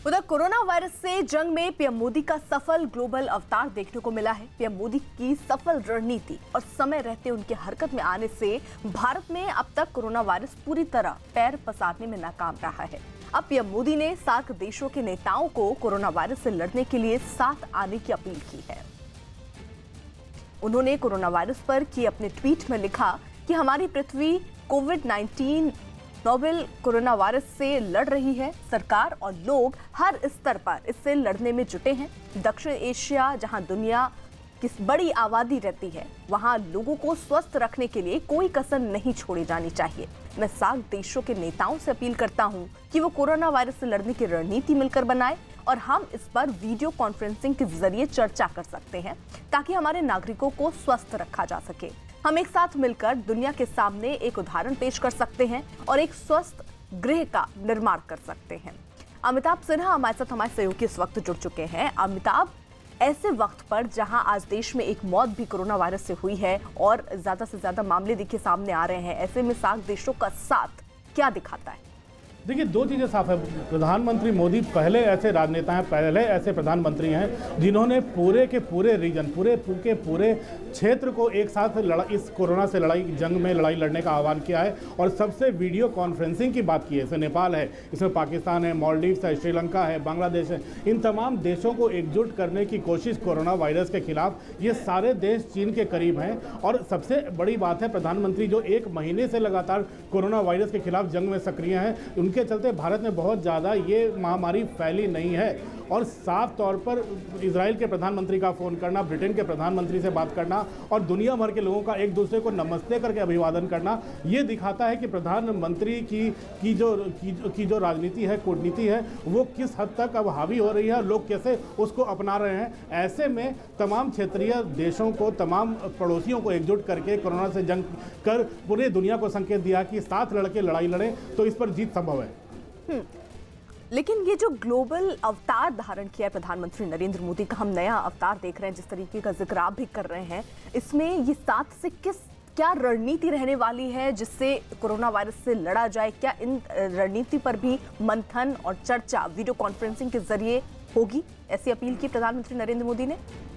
उधर corona virus से जंग में पीएम मोदी का सफल ग्लोबल अवतार देखने को मिला है। पीएम मोदी की सफल रणनीति और समय रहते उनके हरकत में आने से भारत में अब तक कोरोना वायरस पूरी तरह पैर पसारने में नाकाम रहा है। अब पीएम मोदी ने सार्क देशों के नेताओं को कोरोना वायरस से लड़ने के लिए साथ आने की अपील की है। उन्होंने कोरोना वायरस पर किए अपने ट्वीट में लिखा कि हमारी पृथ्वी कोविड-19 नोवेल कोरोना वायरस से लड़ रही है। सरकार और लोग हर स्तर पर इससे लड़ने में जुटे हैं। दक्षिण एशिया, जहां दुनिया की बड़ी आबादी रहती है, वहां लोगों को स्वस्थ रखने के लिए कोई कसर नहीं छोड़ी जानी चाहिए। मैं सार्क देशों के नेताओं से अपील करता हूं कि वो कोरोना वायरस से लड़ने की रणनीति मिलकर बनाए और हम इस पर वीडियो कॉन्फ्रेंसिंग के जरिए चर्चा कर सकते हैं ताकि हमारे नागरिकों को स्वस्थ रखा जा सके। हम एक साथ मिलकर दुनिया के सामने एक उदाहरण पेश कर सकते हैं और एक स्वस्थ गृह का निर्माण कर सकते हैं। अमिताभ सिन्हा हमारे साथ हमारे सहयोगी इस वक्त जुड़ चुके हैं। अमिताभ, ऐसे वक्त पर जहां आज देश में एक मौत भी कोरोना वायरस से हुई है और ज्यादा से ज्यादा मामले देखिए सामने आ रहे हैं, ऐसे में सार्क देशों का साथ क्या दिखाता है? देखिए, दो चीज़ें साफ है। प्रधानमंत्री मोदी पहले ऐसे राजनेता हैं, पहले ऐसे प्रधानमंत्री हैं जिन्होंने पूरे के पूरे रीजन, पूरे क्षेत्र को एक साथ इस कोरोना से जंग में लड़ाई लड़ने का आह्वान किया है और सबसे वीडियो कॉन्फ्रेंसिंग की बात की है। इसमें नेपाल है, इसमें पाकिस्तान है, मालदीव्स है, श्रीलंका है, बांग्लादेश है। इन तमाम देशों को एकजुट करने की कोशिश कोरोना वायरस के खिलाफ। ये सारे देश चीन के करीब हैं और सबसे बड़ी बात है, प्रधानमंत्री जो 1 महीने से लगातार कोरोना वायरस के खिलाफ जंग में सक्रिय हैं, उनके चलते भारत में बहुत ज़्यादा ये महामारी फैली नहीं है। और साफ तौर पर इजराइल के प्रधानमंत्री का फ़ोन करना, ब्रिटेन के प्रधानमंत्री से बात करना और दुनिया भर के लोगों का एक दूसरे को नमस्ते करके अभिवादन करना, ये दिखाता है कि प्रधानमंत्री की जो राजनीति है, कूटनीति है, वो किस हद तक अब हावी हो रही है, लोग कैसे उसको अपना रहे हैं। ऐसे में तमाम क्षेत्रीय देशों को, तमाम पड़ोसियों को एकजुट करके कोरोना से जंग कर पूरे दुनिया को संकेत दिया कि साथ लड़के लड़ाई लड़ें तो इस पर जीत संभव है। लेकिन ये जो ग्लोबल अवतार धारण किया है प्रधानमंत्री नरेंद्र मोदी का, हम नया अवतार देख रहे हैं, जिस तरीके का जिक्र आप भी कर रहे हैं, इसमें ये साथ से क्या रणनीति रहने वाली है जिससे कोरोना वायरस से लड़ा जाए? क्या इन रणनीति पर भी मंथन और चर्चा वीडियो कॉन्फ्रेंसिंग के जरिए होगी? ऐसी अपील की प्रधानमंत्री नरेंद्र मोदी ने।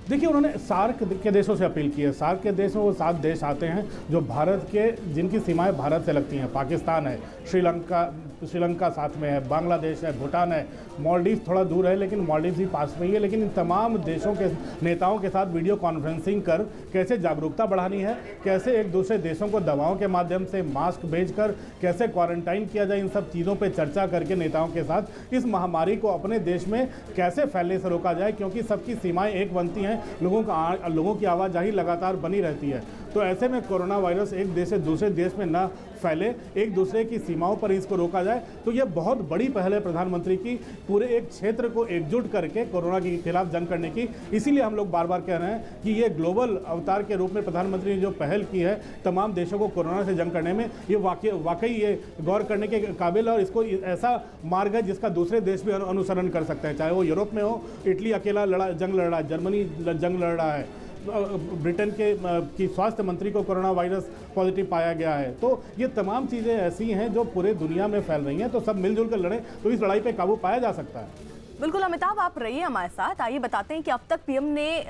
देखिए, उन्होंने सार्क के देशों से अपील की है। सार्क के देश में वो 7 देश आते हैं जो भारत के, जिनकी सीमाएं भारत से लगती हैं। पाकिस्तान है, श्रीलंका साथ में है, बांग्लादेश है, भूटान है, मालदीव थोड़ा दूर है लेकिन मालदीव भी पास में ही है। लेकिन इन तमाम देशों के नेताओं के साथ वीडियो कॉन्फ्रेंसिंग कर कैसे जागरूकता बढ़ानी है, कैसे एक दूसरे देशों को दवाओं के माध्यम से मास्क भेजकर कैसे क्वारंटाइन किया जाए, इन सब चीज़ों पर चर्चा करके नेताओं के साथ इस महामारी को अपने देश में कैसे फैलने से रोका जाए, क्योंकि सबकी सीमाएं एक बनती हैं, लोगों की आवाजाही लगातार बनी रहती है। तो ऐसे में कोरोना वायरस एक देश से दूसरे देश में न फैले, एक दूसरे की सीमाओं पर इसको रोका जाए, तो यह बहुत बड़ी पहल है प्रधानमंत्री की, पूरे एक क्षेत्र को एकजुट करके कोरोना के खिलाफ जंग करने की। इसीलिए हम लोग बार बार कह रहे हैं कि ये ग्लोबल अवतार के रूप में प्रधानमंत्री ने जो पहल की है तमाम देशों को कोरोना से जंग करने में, ये वाकई ये गौर करने के काबिल है और इसको ऐसा मार्ग है जिसका दूसरे देश भी अनुसरण कर सकते हैं। चाहे वो यूरोप में हो, इटली अकेला जंग लड़ रहा है, जर्मनी जंग लड़ रहा है, ब्रिटेन की स्वास्थ्य मंत्री को कोरोना वायरस पॉजिटिव पाया गया है। तो ये तमाम चीज़ें ऐसी हैं जो पूरे दुनिया में फैल रही हैं, तो सब मिलजुल कर लड़ें तो इस लड़ाई पे काबू पाया जा सकता है। बिल्कुल अमिताभ, आप रहिए हमारे साथ। आइए बताते हैं कि अब तक पीएम ने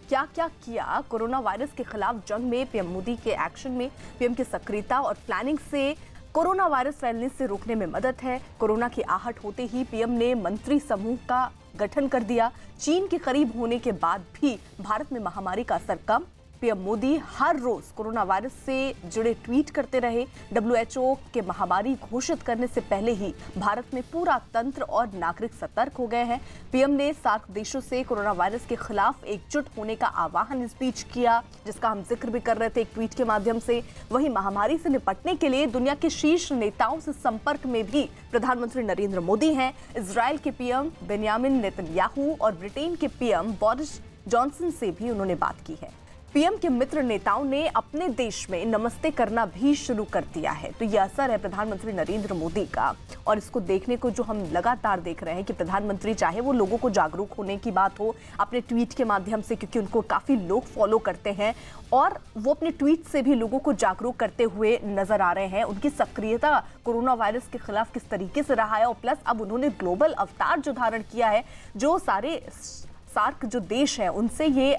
क्या क्या किया कोरोना वायरस के खिलाफ जंग में। पीएम मोदी के एक्शन में पीएम की सक्रियता और प्लानिंग से कोरोना वायरस फैलने से रोकने में मदद है। कोरोना की आहट होते ही पीएम ने मंत्री समूह का गठन कर दिया। चीन के करीब होने के बाद भी भारत में महामारी का असर कम। पीएम मोदी हर रोज कोरोना वायरस से जुड़े ट्वीट करते रहे। WHO के महामारी घोषित करने से पहले ही भारत में पूरा तंत्र और नागरिक सतर्क हो गए हैं। पीएम ने सार्क देशों से कोरोना वायरस के खिलाफ एकजुट होने का आह्वान इस बीच किया, जिसका हम जिक्र भी कर रहे थे एक ट्वीट के माध्यम से। वहीं महामारी से निपटने के लिए दुनिया के शीर्ष नेताओं से संपर्क में भी प्रधानमंत्री नरेंद्र मोदी हैं। इजराइल के पीएम बेंयामिन नेतन्याहू और ब्रिटेन के पीएम बोरिस जॉनसन से भी उन्होंने बात की है। पीएम के मित्र नेताओं ने अपने देश में नमस्ते करना भी शुरू कर दिया है। तो ये असर है प्रधानमंत्री नरेंद्र मोदी का, और इसको देखने को जो हम लगातार देख रहे हैं कि प्रधानमंत्री चाहे वो लोगों को जागरूक होने की बात हो अपने ट्वीट के माध्यम से, क्योंकि उनको काफी लोग फॉलो करते हैं और वो अपने ट्वीट से भी लोगों को जागरूक करते हुए नजर आ रहे हैं। उनकी सक्रियता कोरोना वायरस के खिलाफ किस तरीके से रहा है, और प्लस अब उन्होंने ग्लोबल अवतार जो धारण किया है, जो सारे सार्क जो देश हैं उनसे ये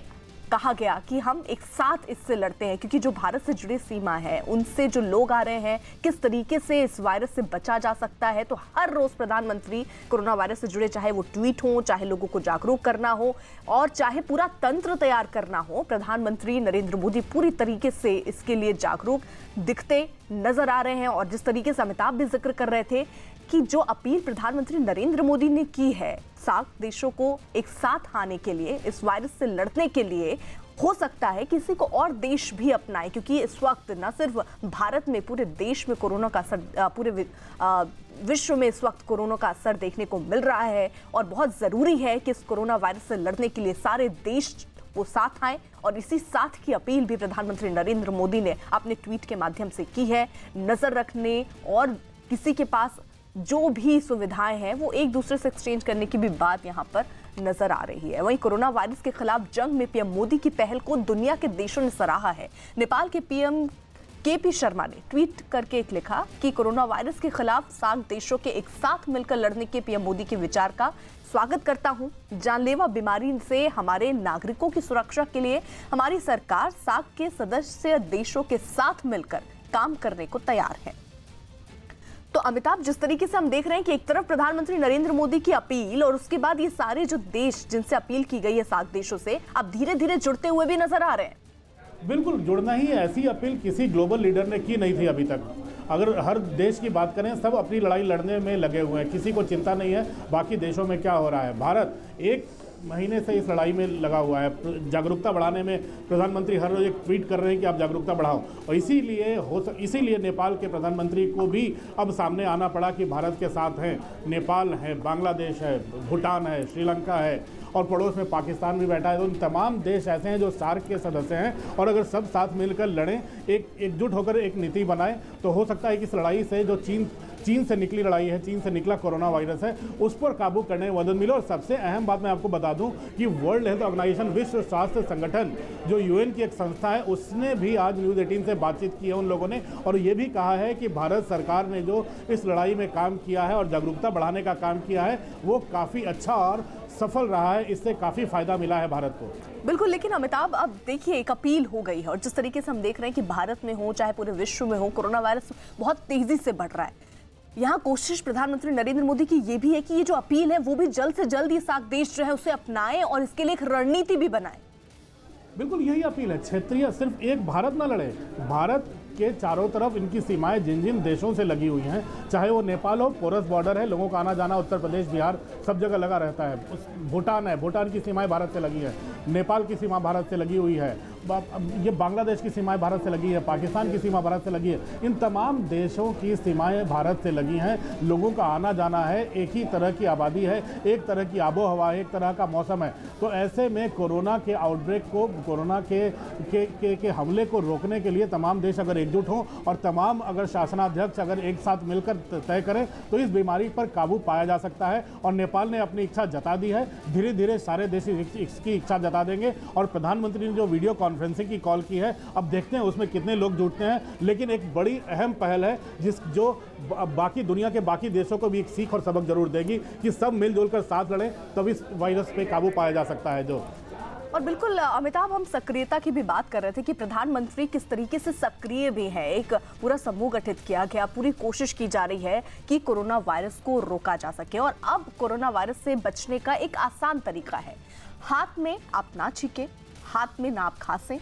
कहा गया कि हम एक साथ इससे लड़ते हैं, क्योंकि जो भारत से जुड़ी सीमा है उनसे जो लोग आ रहे हैं, किस तरीके से इस वायरस से बचा जा सकता है। तो हर रोज प्रधानमंत्री कोरोना वायरस से जुड़े, चाहे वो ट्वीट हो, चाहे लोगों को जागरूक करना हो और चाहे पूरा तंत्र तैयार करना हो, प्रधानमंत्री नरेंद्र मोदी पूरी तरीके से इसके लिए जागरूक दिखते नजर आ रहे हैं। और जिस तरीके से अमिताभ भी जिक्र कर रहे थे कि जो अपील प्रधानमंत्री नरेंद्र मोदी ने की है सार्क देशों को एक साथ आने के लिए, इस वायरस से लड़ने के लिए, हो सकता है किसी को और देश भी अपनाए, क्योंकि इस वक्त न सिर्फ भारत में, पूरे देश में कोरोना का असर, पूरे विश्व में इस वक्त कोरोना का असर देखने को मिल रहा है। और बहुत जरूरी है कि इस कोरोना वायरस से लड़ने के लिए सारे देश वो साथ आए, और इसी साथ की अपील भी प्रधानमंत्री नरेंद्र मोदी ने अपने ट्वीट के माध्यम से की है। नजर रखने और किसी के पास जो भी सुविधाएं हैं वो एक दूसरे से एक्सचेंज करने की भी बात यहां पर नजर आ रही है। वहीं कोरोना वायरस के खिलाफ जंग में पीएम मोदी की पहल को दुनिया के देशों ने सराहा है। नेपाल के पीएम केपी शर्मा ने ट्वीट करके एक लिखा कि कोरोना वायरस के खिलाफ सार्क देशों के एक साथ मिलकर लड़ने के पीएम मोदी के विचार का स्वागत करता हूं। जानलेवा बीमारी से हमारे नागरिकों की सुरक्षा के लिए हमारी सरकार सार्क के सदस्य देशों के साथ मिलकर काम करने को तैयार है। तो अमिताभ, जिस तरीके से हम देख रहे हैं कि एक तरफ प्रधानमंत्री नरेंद्र मोदी की अपील और उसके बाद ये सारे जो देश जिनसे अपील की गई है सार्क देशों से, अब धीरे धीरे जुड़ते हुए भी नजर आ रहे हैं। बिल्कुल जुड़ना ही है। ऐसी अपील किसी ग्लोबल लीडर ने की नहीं थी अभी तक। अगर हर देश की बात करें, सब अपनी लड़ाई लड़ने में लगे हुए हैं, किसी को चिंता नहीं है बाकी देशों में क्या हो रहा है। भारत एक महीने से इस लड़ाई में लगा हुआ है। जागरूकता बढ़ाने में प्रधानमंत्री हर रोज एक ट्वीट कर रहे हैं कि आप जागरूकता बढ़ाओ, और इसीलिए नेपाल के प्रधानमंत्री को भी अब सामने आना पड़ा कि भारत के साथ हैं। नेपाल है, बांग्लादेश है, भूटान है, श्रीलंका है और पड़ोस में पाकिस्तान भी बैठा है। तो उन तमाम देश ऐसे हैं जो सार्क के सदस्य हैं, और अगर सब साथ मिलकर लड़ें, एकजुट होकर एक नीति बनाएं, तो हो सकता है कि इस लड़ाई से जो चीन से निकली लड़ाई है, चीन से निकला कोरोना वायरस है, उस पर काबू करने में मदद मिले। और सबसे अहम बात मैं आपको बता दूं कि वर्ल्ड हेल्थ ऑर्गेनाइजेशन, विश्व स्वास्थ्य संगठन, जो यूएन की एक संस्था है, उसने भी आज न्यूज़ 18 से बातचीत की है उन लोगों ने, और ये भी कहा है कि भारत सरकार ने जो इस लड़ाई में काम किया है और जागरूकता बढ़ाने का काम किया है, वो काफ़ी अच्छा और सफल रहा है। इससे काफ़ी फायदा मिला है भारत को। बिल्कुल, लेकिन अमिताभ, अब देखिए एक अपील हो गई है, और जिस तरीके से हम देख रहे हैं कि भारत में हो चाहे पूरे विश्व में हो, कोरोना वायरस बहुत तेजी से बढ़ रहा है। यहाँ कोशिश प्रधानमंत्री नरेंद्र मोदी की ये भी है कि ये जो अपील है वो भी जल्द से जल्द ये सार्क देश जो है उसे अपनाएं और इसके लिए एक रणनीति भी बनाएं। बिल्कुल यही अपील है। क्षेत्रीय, सिर्फ एक भारत ना लड़े, भारत के चारों तरफ इनकी सीमाएं जिन जिन देशों से लगी हुई हैं, चाहे वो नेपाल हो, पोरस बॉर्डर है, लोगों का आना जाना उत्तर प्रदेश, बिहार सब जगह लगा रहता है। भूटान है, भूटान की सीमाएं भारत से लगी है, नेपाल की सीमा भारत से लगी हुई है, ये बांग्लादेश की सीमाएं भारत से लगी है, पाकिस्तान की सीमा भारत से लगी है। इन तमाम देशों की सीमाएं भारत से लगी हैं। लोगों का आना जाना है, एक ही तरह की आबादी है, एक तरह की आबो हवा है, एक तरह का मौसम है। तो ऐसे में कोरोना के आउटब्रेक को, कोरोना के हमले को रोकने के लिए तमाम देश अगर एकजुट हों और तमाम अगर शासनाध्यक्ष अगर एक साथ मिलकर तय करें, तो इस बीमारी पर काबू पाया जा सकता है। और नेपाल ने अपनी इच्छा जता दी है, धीरे धीरे सारे देश इसकी इच्छा जता देंगे। और प्रधानमंत्री ने जो वीडियो कॉन्फ्रेंसिंग की कॉल की है, अब देखते हैं उसमें कितने लोग जुटते हैं। लेकिन एक बड़ी अहम पहल है जो बाकी दुनिया के बाकी देशों को भी एक सीख और सबक जरूर देगी कि सब मिलजुल कर साथ लड़ें, तभी इस वायरस पे काबू पाया जा सकता है। जो और बिल्कुल अमिताभ, हम सक्रियता की भी बात कर रहे थे कि प्रधानमंत्री किस तरीके से सक्रिय भी है। एक पूरा समूह गठित किया गया, पूरी कोशिश की जा रही है कि कोरोना वायरस को रोका जा सके। और अब कोरोना वायरस से बचने का एक आसान तरीका है, हाथ में आप ना छींकें, हाथ में ना आप खांसें,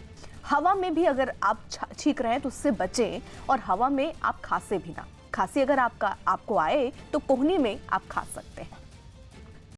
हवा में भी अगर आप छींक रहे हैं तो उससे बचें, और हवा में आप खांसे भी ना। खांसी अगर आपको आए तो कोहनी में आप खा सकते हैं।